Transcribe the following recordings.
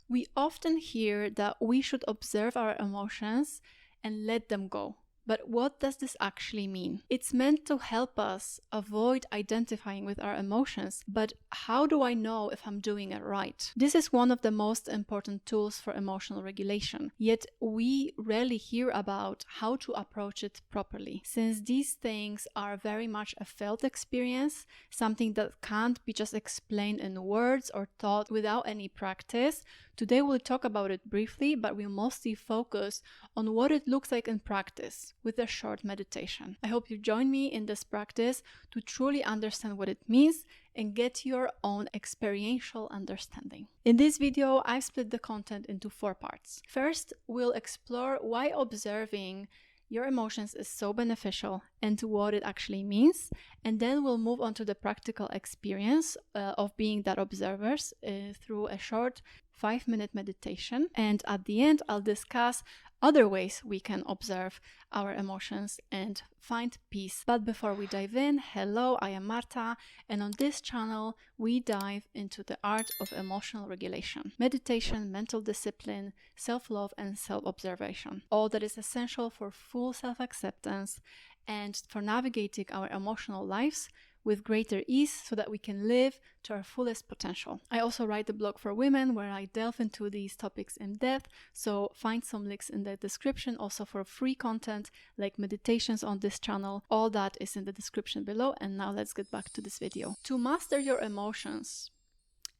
We often hear that we should observe our emotions and let them go. But what does this actually mean? It's meant to help us avoid identifying with our emotions, but how do I know if I'm doing it right? This is one of the most important tools for emotional regulation, yet we rarely hear about how to approach it properly. Since these things are very much a felt experience, something that can't be just explained in words or taught without any practice, today we'll talk about it briefly, but we'll mostly focus on what it looks like in practice with a short meditation. I hope you join me in this practice to truly understand what it means and get your own experiential understanding. In this video, I've split the content into 4 parts. First, we'll explore why observing your emotions is so beneficial and what it actually means, and then we'll move on to the practical experience of being that observers through a short 5-minute meditation, and at the end I'll discuss other ways we can observe our emotions and find peace. But before we dive in, hello, I am Marta, and on this channel we dive into the art of emotional regulation, meditation, mental discipline, self-love and self-observation, all that is essential for full self-acceptance and for navigating our emotional lives with greater ease so that we can live to our fullest potential. I also write a blog for women where I delve into these topics in depth, so find some links in the description also for free content like meditations on this channel. All that is in the description below, and now let's get back to this video. To master your emotions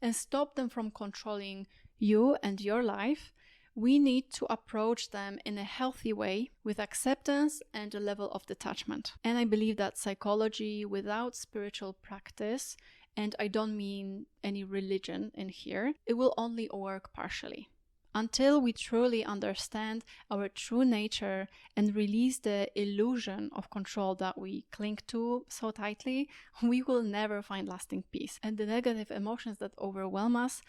and stop them from controlling you and your life, we need to approach them in a healthy way with acceptance and a level of detachment. And I believe that psychology without spiritual practice, and I don't mean any religion in here, it will only work partially. Until we truly understand our true nature and release the illusion of control that we cling to so tightly, we will never find lasting peace. And the negative emotions that overwhelm us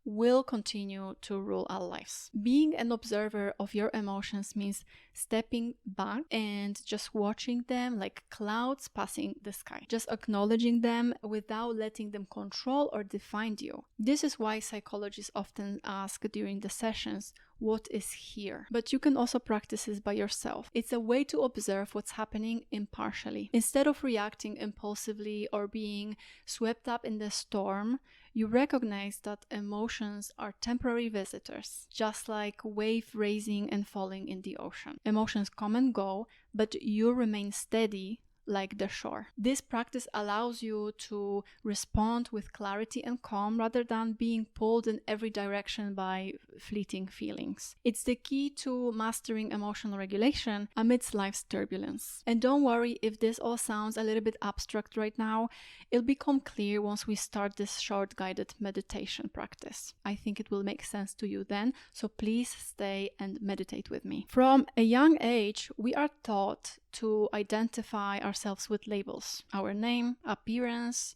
will continue to rule our lives. Being an observer of your emotions means stepping back and just watching them like clouds passing the sky. Just acknowledging them without letting them control or define you. This is why psychologists often ask during the sessions, what is here? But you can also practice this by yourself. It's a way to observe what's happening impartially. Instead of reacting impulsively or being swept up in the storm, you recognize that emotions are temporary visitors, just like wave raising and falling in the ocean. Emotions come and go, but you remain steady like the shore. This practice allows you to respond with clarity and calm rather than being pulled in every direction by fleeting feelings. It's the key to mastering emotional regulation amidst life's turbulence. And don't worry if this all sounds a little bit abstract right now. It'll become clear once we start this short guided meditation practice. I think it will make sense to you then, so please stay and meditate with me. From a young age, we are taught to identify ourselves with labels: our name, appearance,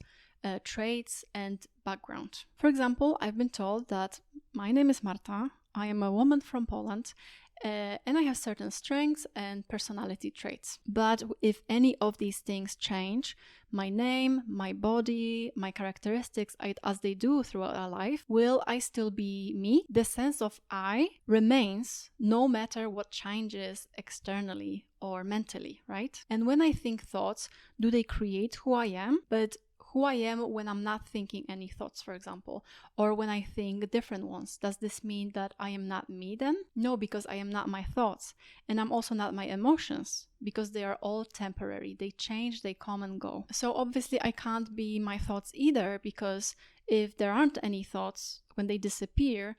traits, and background. For example, I've been told that my name is Marta, I am a woman from Poland, and I have certain strengths and personality traits. But if any of these things change, my name, my body, my characteristics, as they do throughout our life, will I still be me? The sense of I remains no matter what changes externally or mentally, right? And when I think thoughts, do they create who I am? But who I am when I'm not thinking any thoughts, for example, or when I think different ones. Does this mean that I am not me then? No, because I am not my thoughts, and I'm also not my emotions, because they are all temporary. They change, they come and go. So obviously I can't be my thoughts either, because if there aren't any thoughts, when they disappear,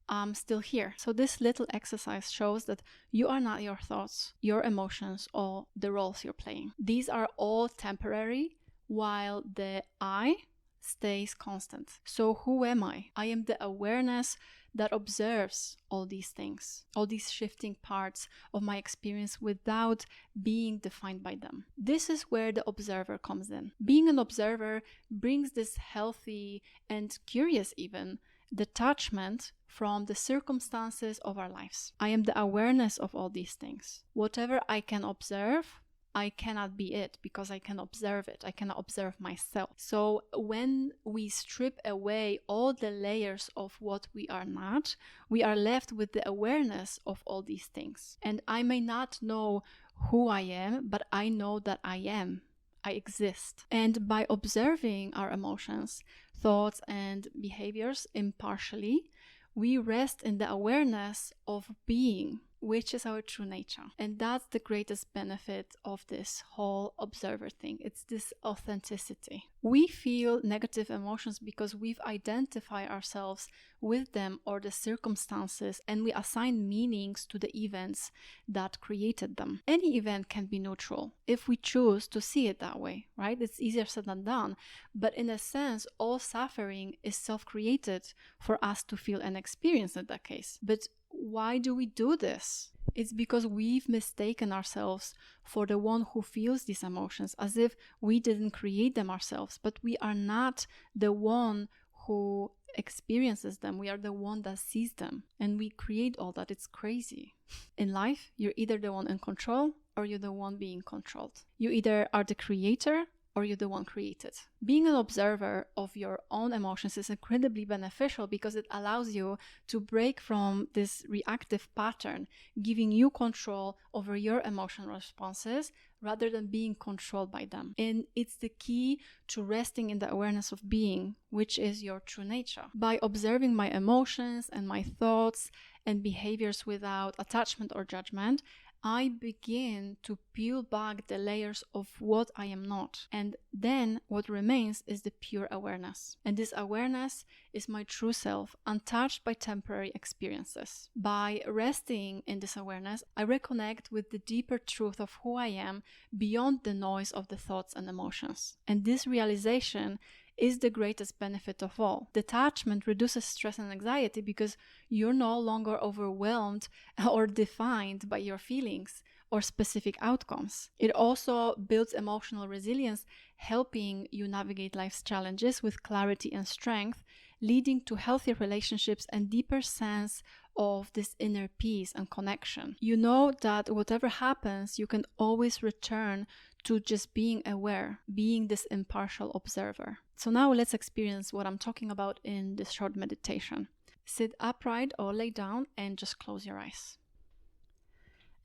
I'm still here. So this little exercise shows that you are not your thoughts, your emotions, or the roles you're playing. These are all temporary, while the I stays constant. So who am I? I am the awareness that observes all these things, all these shifting parts of my experience without being defined by them. This is where the observer comes in. Being an observer brings this healthy and curious even detachment from the circumstances of our lives. I am the awareness of all these things. Whatever I can observe, I cannot be it because I can observe it. I cannot observe myself. So when we strip away all the layers of what we are not, we are left with the awareness of all these things. And I may not know who I am, but I know that I am. I exist. And by observing our emotions, thoughts, and behaviors impartially, we rest in the awareness of being, which is our true nature. And that's the greatest benefit of this whole observer thing. It's this authenticity. We feel negative emotions because we've identified ourselves with them or the circumstances, and we assign meanings to the events that created them. Any event can be neutral if we choose to see it that way, right? It's easier said than done. But in a sense, all suffering is self-created for us to feel and experience in that case. But why do we do this? It's because we've mistaken ourselves for the one who feels these emotions, as if we didn't create them ourselves. But we are not the one who experiences them. We are the one that sees them. And we create all that. It's crazy. In life, you're either the one in control or you're the one being controlled. You either are the creator or you're the one created. Being an observer of your own emotions is incredibly beneficial because it allows you to break from this reactive pattern, giving you control over your emotional responses rather than being controlled by them. And it's the key to resting in the awareness of being, which is your true nature. By observing my emotions and my thoughts and behaviors without attachment or judgment, I begin to peel back the layers of what I am not. And then what remains is the pure awareness. And this awareness is my true self, untouched by temporary experiences. By resting in this awareness, I reconnect with the deeper truth of who I am beyond the noise of the thoughts and emotions. And this realization is the greatest benefit of all. Detachment reduces stress and anxiety because you're no longer overwhelmed or defined by your feelings or specific outcomes. It also builds emotional resilience, helping you navigate life's challenges with clarity and strength, leading to healthier relationships and deeper sense of this inner peace and connection. You know that whatever happens, you can always return to just being aware, being this impartial observer. So now let's experience what I'm talking about in this short meditation. Sit upright or lay down and just close your eyes.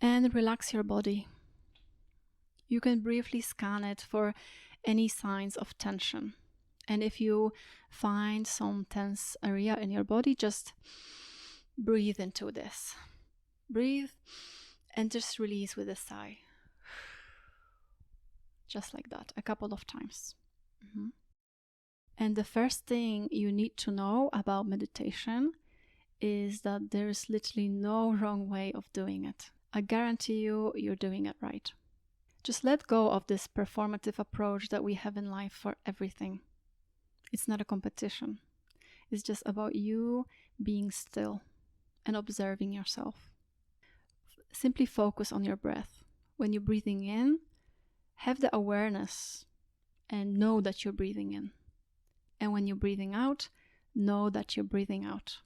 And relax your body. You can briefly scan it for any signs of tension. And if you find some tense area in your body, just breathe into this. Breathe and just release with a sigh. Just like that, a couple of times. And the first thing you need to know about meditation is that there's literally no wrong way of doing it. I guarantee you, you're doing it right. Just let go of this performative approach that we have in life for everything. It's not a competition. It's just about you being still and observing yourself. Simply focus on your breath. When you're breathing in, have the awareness and know that you're breathing in. And when you're breathing out, know that you're breathing out.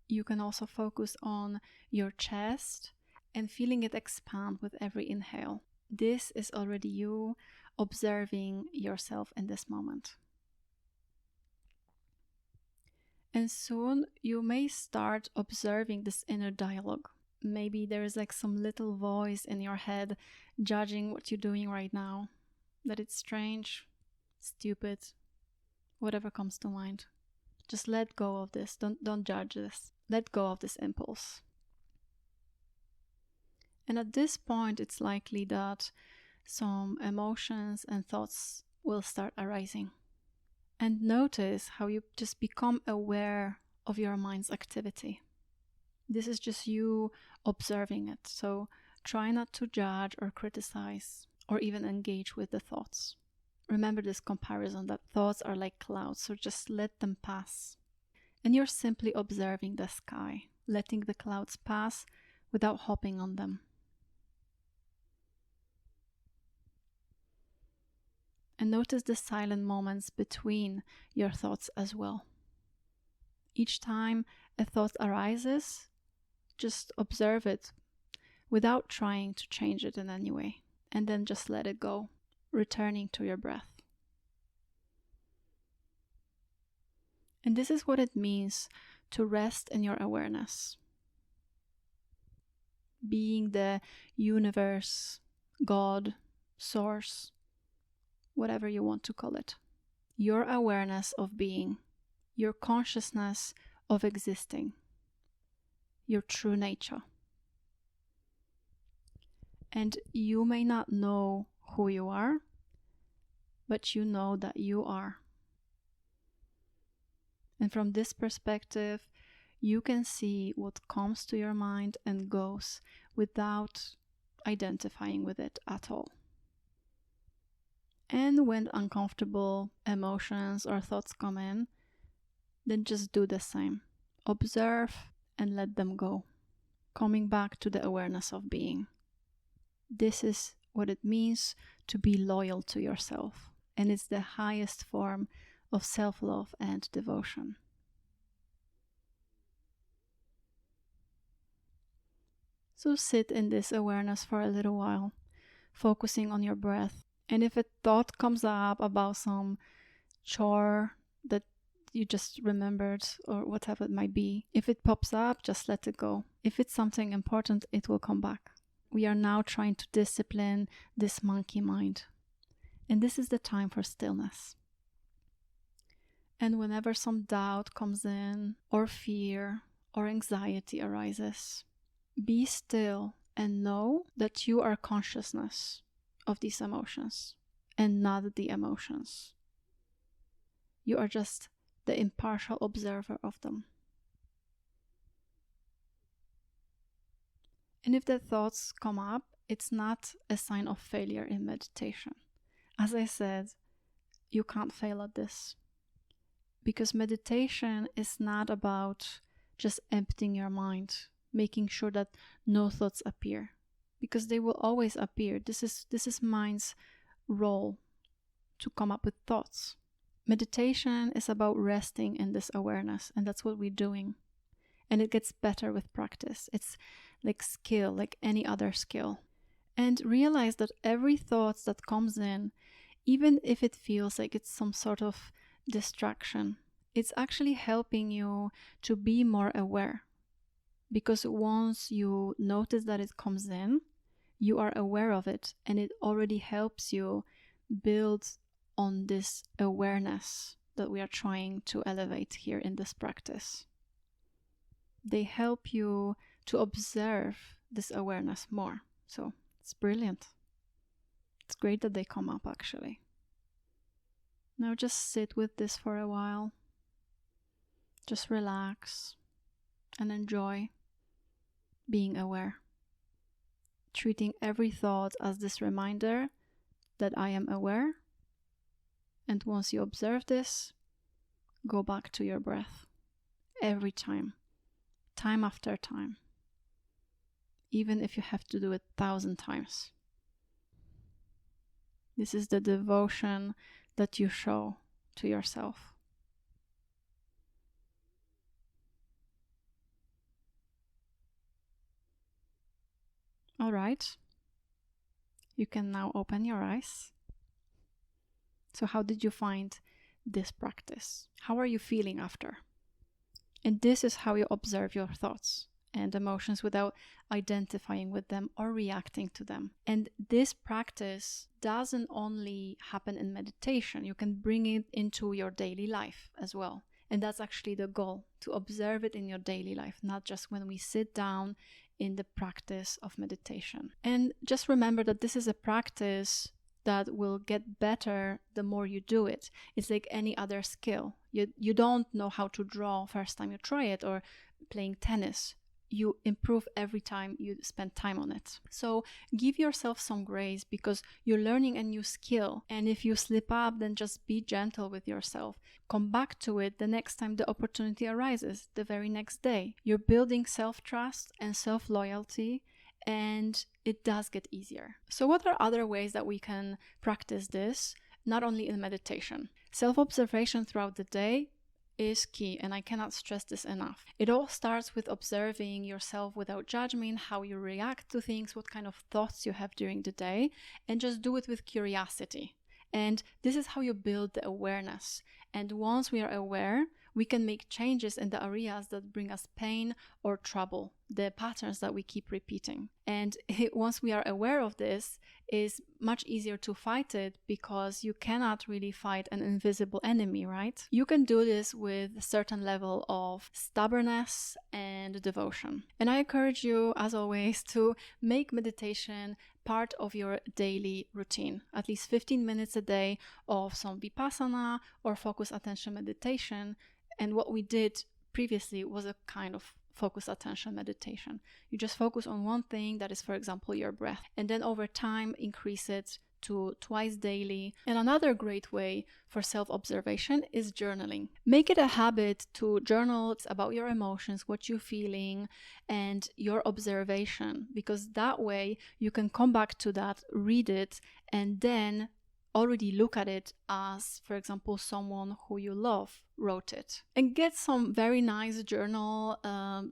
You can also focus on your chest and feeling it expand with every inhale. This is already you observing yourself in this moment. And soon you may start observing this inner dialogue. Maybe there is like some little voice in your head judging what you're doing right now, that it's strange, stupid, whatever comes to mind. Just let go of this. Don't judge this. Let go of this impulse. And at this point, it's likely that some emotions and thoughts will start arising. And notice how you just become aware of your mind's activity. This is just you observing it. So try not to judge or criticize or even engage with the thoughts. Remember this comparison that thoughts are like clouds, so just let them pass. And you're simply observing the sky, letting the clouds pass without hopping on them. And notice the silent moments between your thoughts as well. Each time a thought arises, just observe it without trying to change it in any way. and then just let it go, returning to your breath. And this is what it means to rest in your awareness. Being the universe, God, source, whatever you want to call it. Your awareness of being, your consciousness of existing, your true nature. And you may not know who you are, but you know that you are. And from this perspective, you can see what comes to your mind and goes without identifying with it at all. And when uncomfortable emotions or thoughts come in, then just do the same. Observe and let them go. Coming back to the awareness of being. This is what it means to be loyal to yourself. And it's the highest form of self-love and devotion. So sit in this awareness for a little while, focusing on your breath. And if a thought comes up about some chore that you just remembered or whatever it might be, if it pops up, just let it go. If it's something important, it will come back. We are now trying to discipline this monkey mind. And this is the time for stillness. And whenever some doubt comes in, or fear, or anxiety arises, be still and know that you are consciousness of these emotions and not the emotions. You are just the impartial observer of them. And if the thoughts come up, it's not a sign of failure in meditation. As I said, you can't fail at this. Because meditation is not about just emptying your mind, making sure that no thoughts appear. Because they will always appear. This is mind's role, to come up with thoughts. Meditation is about resting in this awareness, and that's what we're doing. And it gets better with practice. It's like skill, like any other skill. And realize that every thought that comes in, even if it feels like it's some sort of distraction, it's actually helping you to be more aware. Because once you notice that it comes in, you are aware of it, and it already helps you build on this awareness that we are trying to elevate here in this practice. They help you to observe this awareness more. So it's brilliant. It's great that they come up, actually. Now just sit with this for a while. Just relax and enjoy being aware. Treating every thought as this reminder that I am aware. And once you observe this, go back to your breath. Every time. Time after time. Even if you have to do it 1,000 times. This is the devotion that you show to yourself. All right. You can now open your eyes. So how did you find this practice? How are you feeling after? And this is how you observe your thoughts and emotions without identifying with them or reacting to them. And this practice doesn't only happen in meditation. You can bring it into your daily life as well. And that's actually the goal, to observe it in your daily life, not just when we sit down in the practice of meditation. And just remember that this is a practice that will get better the more you do it. It's like any other skill. You don't know how to draw first time you try it, or playing tennis. You improve every time you spend time on it. So give yourself some grace, because you're learning a new skill. And if you slip up, then just be gentle with yourself. Come back to it the next time the opportunity arises, the very next day. You're building self-trust and self-loyalty, and it does get easier. So what are other ways that we can practice this, not only in meditation? Self-observation throughout the day is key, and I cannot stress this enough. It all starts with observing yourself without judgment, how you react to things, what kind of thoughts you have during the day, and just do it with curiosity. And this is how you build the awareness. And once we are aware, we can make changes in the areas that bring us pain or trouble, the patterns that we keep repeating. And once we are aware of this, it's much easier to fight it, because you cannot really fight an invisible enemy, right? You can do this with a certain level of stubbornness and devotion. And I encourage you, as always, to make meditation part of your daily routine, at least 15 minutes a day of some vipassana or focused attention meditation. And what we did previously was a kind of focused attention meditation. You just focus on one thing, that is, for example, your breath, and then over time increase it to twice daily. And another great way for self-observation is journaling. Make it a habit to journal about your emotions, what you're feeling, and your observation, because that way you can come back to that, read it, and then already look at it as, for example, someone who you love wrote it. And get some very nice journal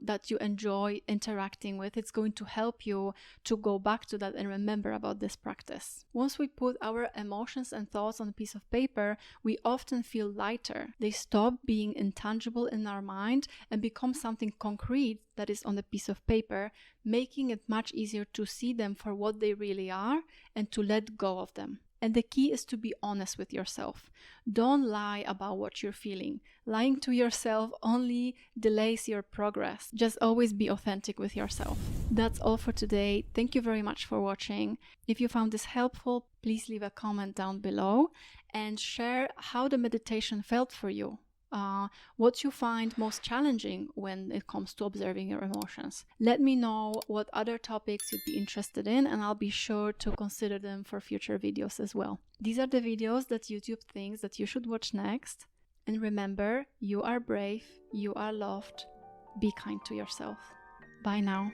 that you enjoy interacting with. It's going to help you to go back to that and remember about this practice. Once we put our emotions and thoughts on a piece of paper, we often feel lighter. They stop being intangible in our mind and become something concrete that is on the piece of paper, making it much easier to see them for what they really are and to let go of them. And the key is to be honest with yourself. Don't lie about what you're feeling. Lying to yourself only delays your progress. Just always be authentic with yourself. That's all for today. Thank you very much for watching. If you found this helpful, please leave a comment down below and share how the meditation felt for you. What you find most challenging when it comes to observing your emotions. Let me know what other topics you'd be interested in, and I'll be sure to consider them for future videos as well. These are the videos that YouTube thinks that you should watch next. And remember, you are brave, you are loved. Be kind to yourself. Bye now.